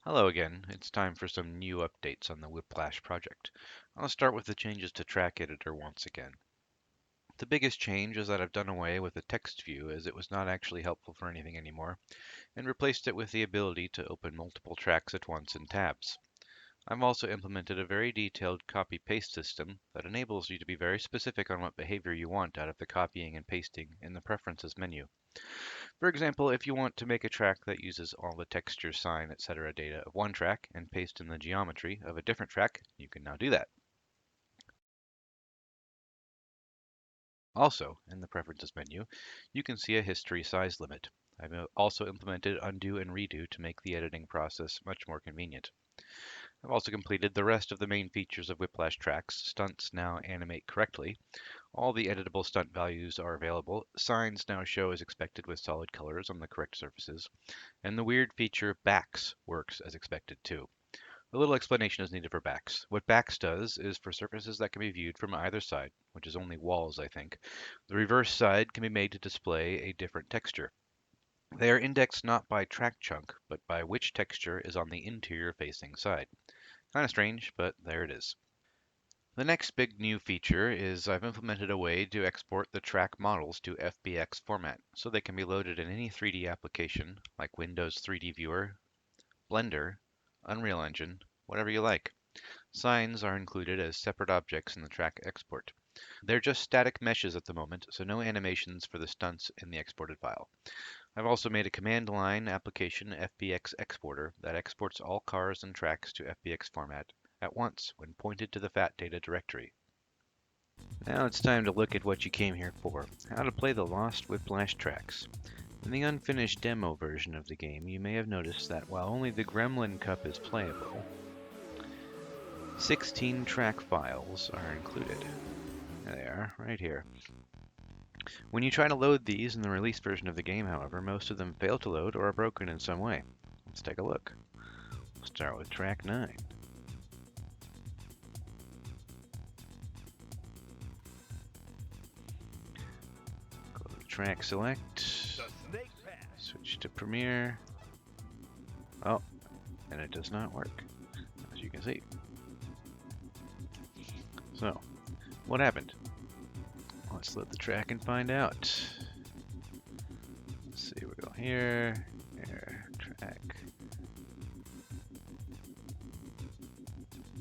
Hello again. It's time for some new updates on the Whiplash project. I'll start with the changes to Track Editor once again. The biggest change is that I've done away with the text view as it was not actually helpful for anything anymore, and replaced it with the ability to open multiple tracks at once in tabs. I've also implemented a very detailed copy-paste system that enables you to be very specific on what behavior you want out of the copying and pasting in the Preferences menu. For example, if you want to make a track that uses all the texture, sign, etc. data of one track and paste in the geometry of a different track, you can now do that. Also, in the Preferences menu, you can see a history size limit. I've also implemented undo and redo to make the editing process much more convenient. I've also completed the rest of the main features of Whiplash tracks. Stunts now animate correctly. All the editable stunt values are available. Signs now show as expected with solid colors on the correct surfaces. And the weird feature backs works as expected too. A little explanation is needed for backs. What backs does is for surfaces that can be viewed from either side, which is only walls, I think, the reverse side can be made to display a different texture. They are indexed not by track chunk, but by which texture is on the interior facing side. Kind of strange, but there it is. The next big new feature is I've implemented a way to export the track models to FBX format, so they can be loaded in any 3D application, like Windows 3D Viewer, Blender, Unreal Engine, whatever you like. Signs are included as separate objects in the track export. They're just static meshes at the moment, so no animations for the stunts in the exported file. I've also made a command line application FBX exporter that exports all cars and tracks to FBX format at once when pointed to the FAT data directory. Now it's time to look at what you came here for, how to play the Lost Whiplash tracks. In the unfinished demo version of the game, you may have noticed that while only the Gremlin Cup is playable, 16 track files are included. There they are, right here. When you try to load these in the release version of the game, however, most of them fail to load or are broken in some way. Let's take a look. We'll start with track 9. Go to track select, switch to Premiere. Oh, and it does not work, as you can see. So, what happened? Let's load the track and find out. Let's see, we go here, track.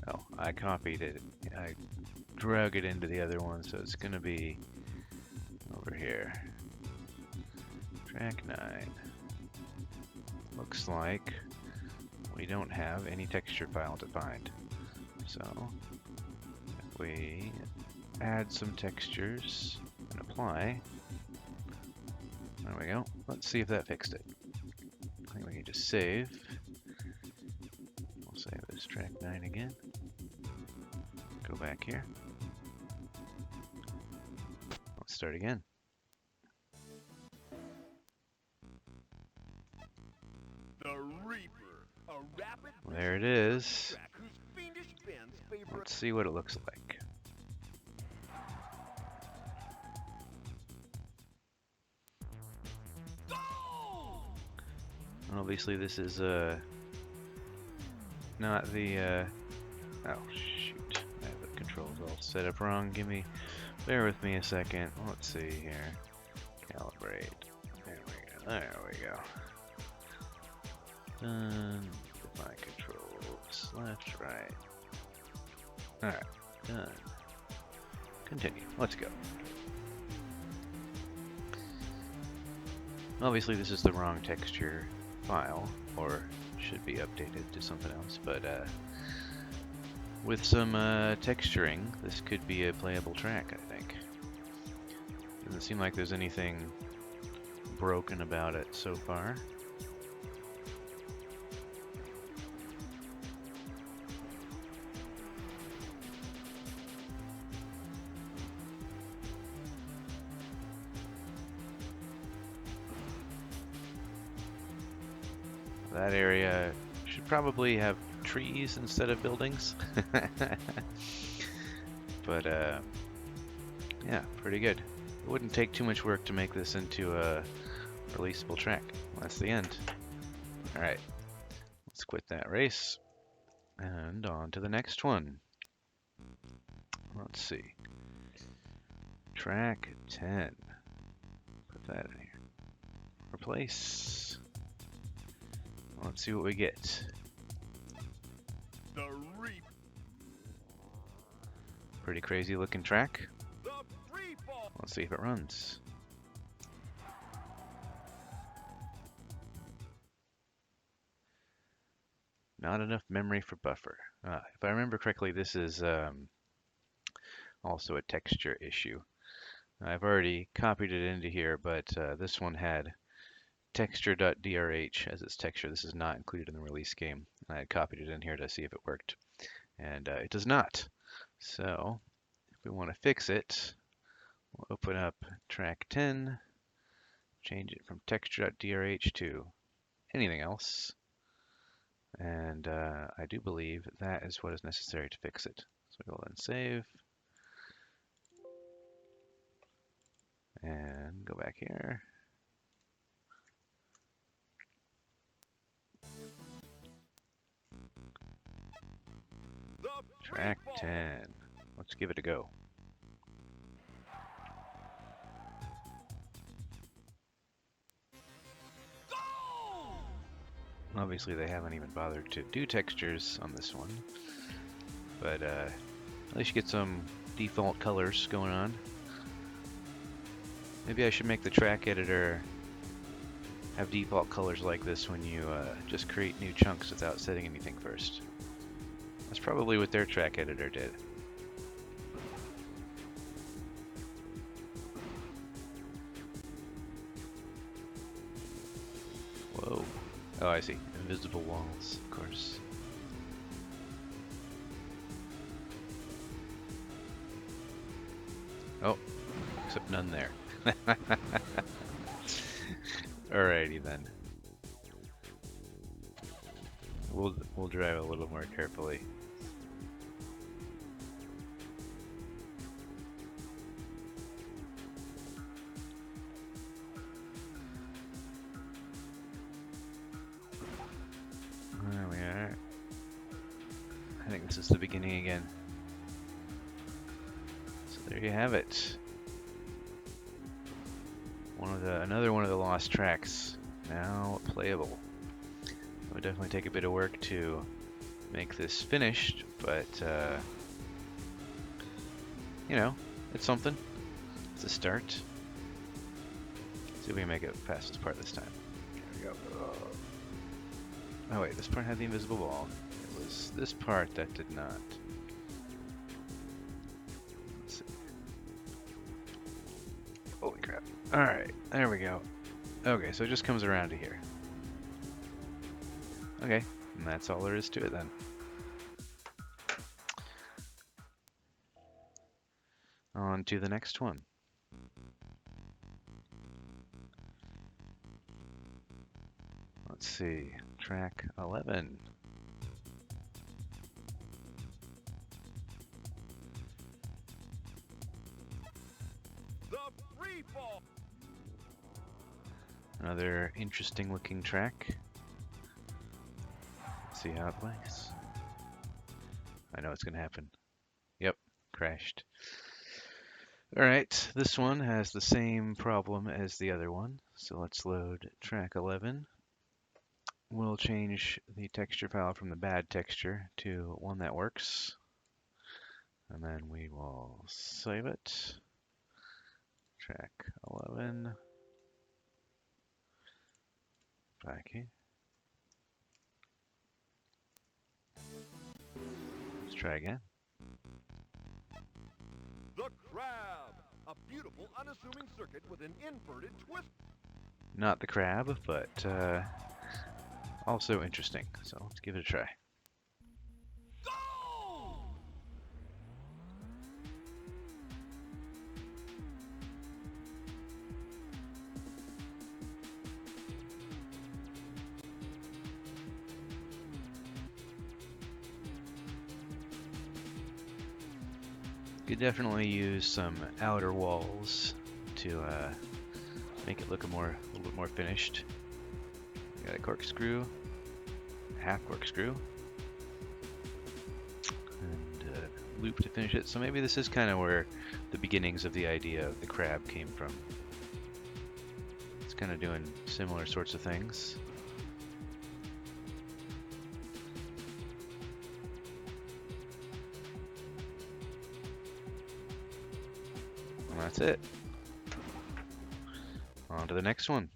Oh, I copied it. I drug it into the other one, so it's going to be over here. Track 9. Looks like we don't have any texture file defined. So, if we add some textures and apply, there we go. Let's see if that fixed it. I think we can just save. We'll save this track 9 again. Go back here. Let's start again. There it is. Let's see what it looks like. Obviously this is not the oh shoot, I have the controls all set up wrong. Bear with me a second. Let's see here. Calibrate. There we go. Done. My controls. Left, right. Alright, done. Continue. Let's go. Obviously this is the wrong texture file, or should be updated to something else, but with some texturing, this could be a playable track, I think. Doesn't seem like there's anything broken about it so far. That area should probably have trees instead of buildings. But yeah, pretty good. It wouldn't take too much work to make this into a releasable track. That's the end. Alright, Let's quit that race and on to the next one. Let's see. Track 10. Put that in here. Replace. Let's see what we get. Pretty crazy looking track. Let's see if it runs. Not enough memory for buffer. If I remember correctly, this is also a texture issue. I've already copied it into here, but this one had texture.drh as its texture. This is not included in the release game. I had copied it in here to see if it worked, and it does not. So if we want to fix it, we'll open up track 10, change it from texture.drh to anything else, and I do believe that is what is necessary to fix it. So we'll then save and go back here. Track 10. Let's give it a go. Obviously they haven't even bothered to do textures on this one, but at least you get some default colors going on. Maybe I should make the track editor have default colors like this when you just create new chunks without setting anything first. That's probably what their track editor did. Whoa. Oh, I see. Invisible walls, of course. Oh, except none there. Alrighty then. We'll drive a little more carefully. There we are. I think this is the beginning again. So there you have it. Another one of the lost tracks, now playable. It would definitely take a bit of work to make this finished, but you know, it's something. It's a start. Let's see if we can make it past this part this time. There we go. Oh wait, this part had the invisible wall. It was this part that did not. Let's see. Holy crap. Alright, there we go. Okay, so it just comes around to here. Okay, and that's all there is to it then. On to the next one. Let's see, track 11. Another interesting looking track. Let's see how it plays. I know it's gonna happen. Yep, crashed. Alright, this one has the same problem as the other one. So let's load track 11. We'll change the texture file from the bad texture to one that works. And then we will save it. Track 11. Back here. Let's try again. The Crab, a beautiful, unassuming circuit with an inverted twist. Not the crab, but also interesting. So let's give it a try. Go! Could definitely use some outer walls to make it look a little bit more finished. We got a corkscrew half corkscrew. And loop to finish it. So maybe this is kind of where the beginnings of the idea of the crab came from. It's kind of doing similar sorts of things. And that's it. On to the next one.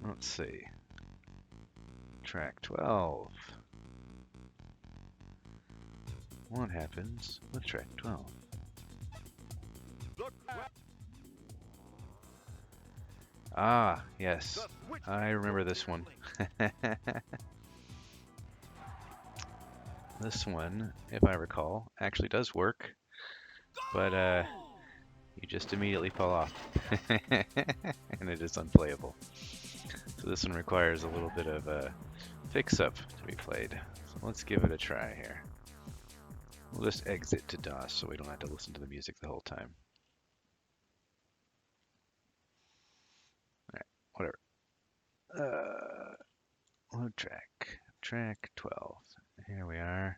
Let's see. Track 12. What happens with track 12? Ah, yes. I remember this one. This one, if I recall, actually does work, but you just immediately fall off, and it is unplayable. So this one requires a little bit of a fix-up to be played. So let's give it a try here. We'll just exit to DOS so we don't have to listen to the music the whole time. Alright, whatever. Load track. Track 12. Here we are.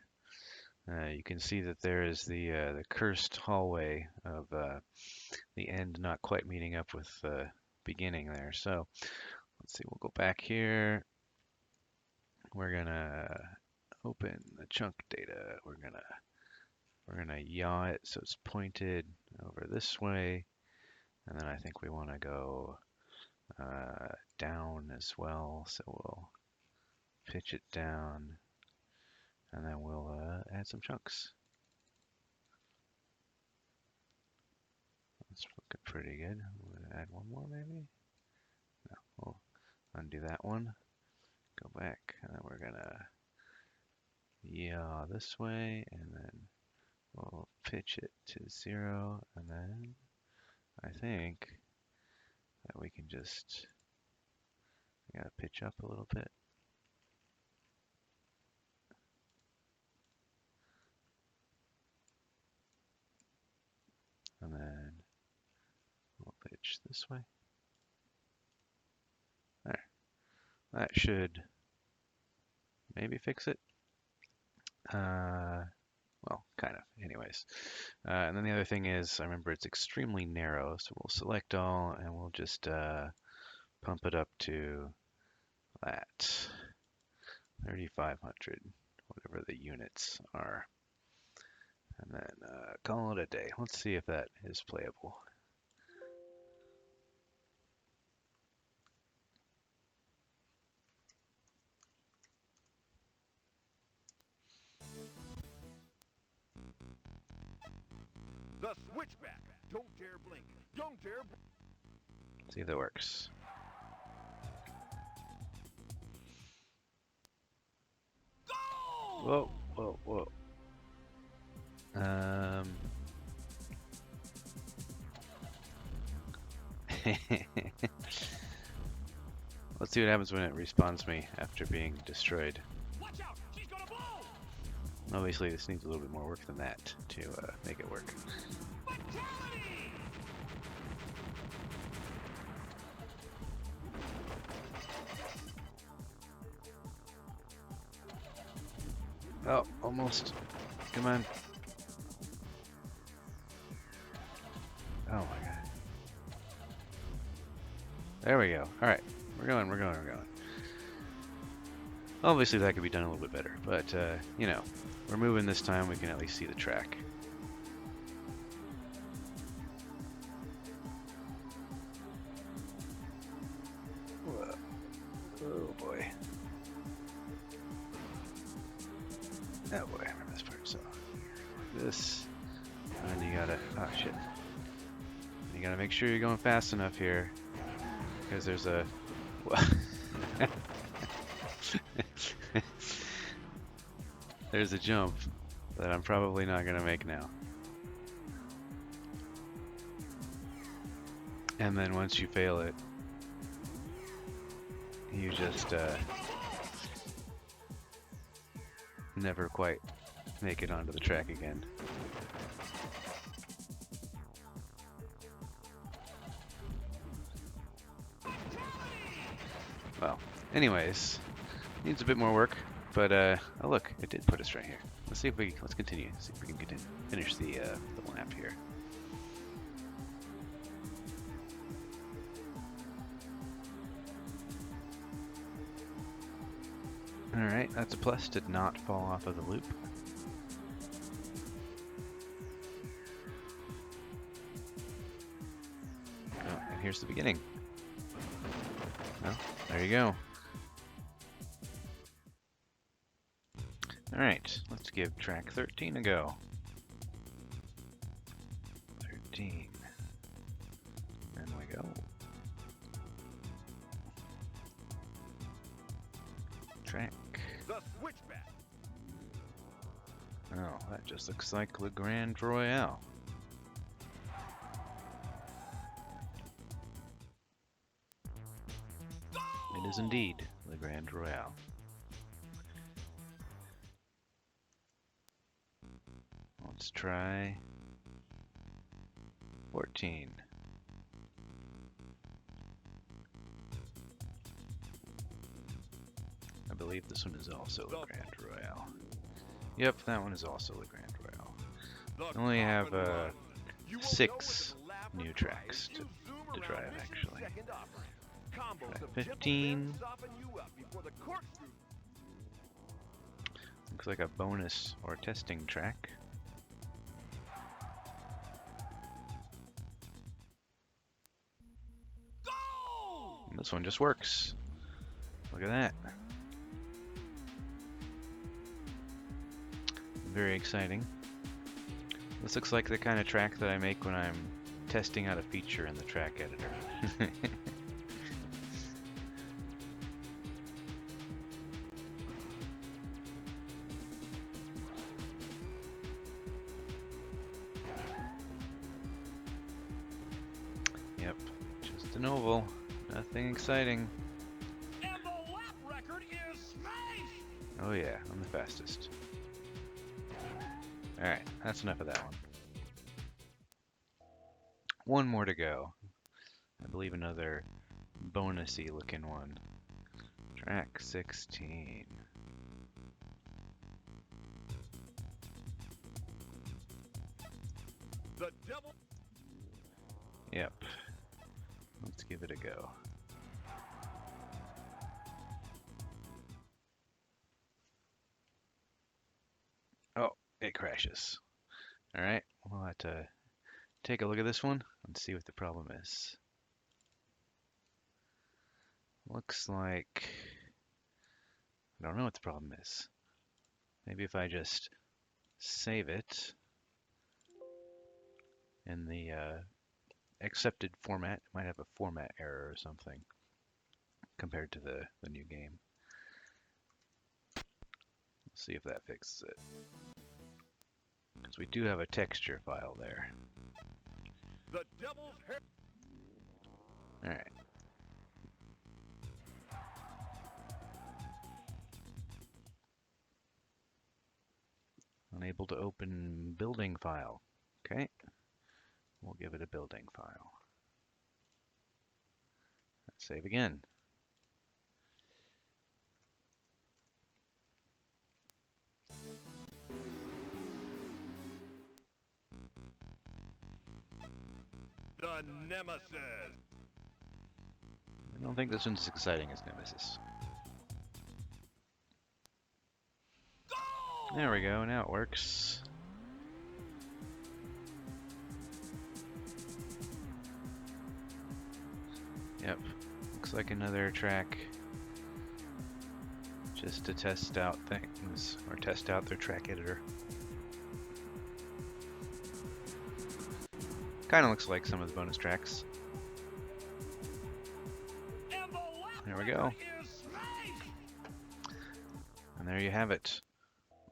You can see that there is the cursed hallway of the end not quite meeting up with the beginning there. So let's see, we'll go back here. We're gonna open the chunk data. We're gonna yaw it so it's pointed over this way, and then I think we want to go down as well. So we'll pitch it down, and then we'll add some chunks. That's looking pretty good. We'll add one more maybe. No, we'll undo that one. Go back, and then we're gonna yaw this way, and then we'll pitch it to 0, and then I think that we can just, we gotta pitch up a little bit. And then we'll pitch this way. There. That should maybe fix it. Well, kind of, anyways. And then the other thing is, I remember it's extremely narrow, so we'll select all, and we'll just pump it up to that 3,500, whatever the units are. And then call it a day. Let's see if that is playable. The switchback. Don't dare blink. Don't dare. See if that works. Whoa, whoa, whoa. Let's see what happens when it respawns me after being destroyed. Watch out! She's gonna blow! Obviously, this needs a little bit more work than that to make it work. Fatality! Oh, almost. Come on. Oh my god. There we go. Alright. We're going, we're going, we're going. Obviously that could be done a little bit better, but you know, we're moving this time, we can at least see the track. Whoa. Oh boy. Oh boy, I remember this part. So this, and you gotta, oh shit. You gotta make sure you're going fast enough here, because there's a, there's a jump that I'm probably not gonna make now. And then once you fail it, you just never quite make it onto the track again. Anyways, needs a bit more work, but oh look, it did put us right here. Let's continue. See if we can finish the lap here. All right, that's a plus. Did not fall off of the loop. Oh, and here's the beginning. Well, there you go. All right, let's give track 13 a go. 13. And we go. Track. The switchback. Oh, that just looks like Le Grand Royale. It is indeed Le Grand Royale. Let's try 14. I believe this one is also Le Grand Royale. Yep, that one is also Le Grand Royale. I only have 6 new tracks to drive, actually. Track 15. Looks like a bonus or testing track. And this one just works. Look at that. Very exciting. This looks like the kind of track that I make when I'm testing out a feature in the track editor. Yep, just an oval. Nothing exciting. And the lap record is smashed! Oh yeah, I'm the fastest. Alright, that's enough of that one. One more to go. I believe another bonusy looking one. Track 16. The devil. Yep. Let's give it a go. Oh, it crashes. Alright, we'll have to take a look at this one and see what the problem is. Looks like... I don't know what the problem is. Maybe if I just save it in the accepted format, it might have a format error or something compared to the new game. Let's see if that fixes it. Because we do have a texture file there. The devil's hair. Alright. Unable to open building file. Okay. We'll give it a building file. Let's save again. The nemesis. I don't think this one's as exciting as Nemesis. There we go, now it works. Yep, looks like another track just to test out things, or test out their track editor. Kinda looks like some of the bonus tracks. There we go. And there you have it.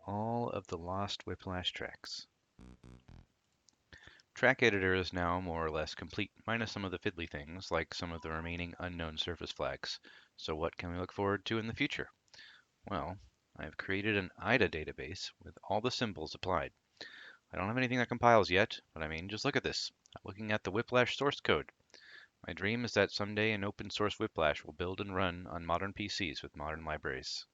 All of the lost Whiplash tracks. Track editor is now more or less complete, minus some of the fiddly things, like some of the remaining unknown surface flags. So what can we look forward to in the future? Well, I've created an IDA database with all the symbols applied. I don't have anything that compiles yet, but I mean, just look at this. I'm looking at the Whiplash source code. My dream is that someday an open source Whiplash will build and run on modern PCs with modern libraries.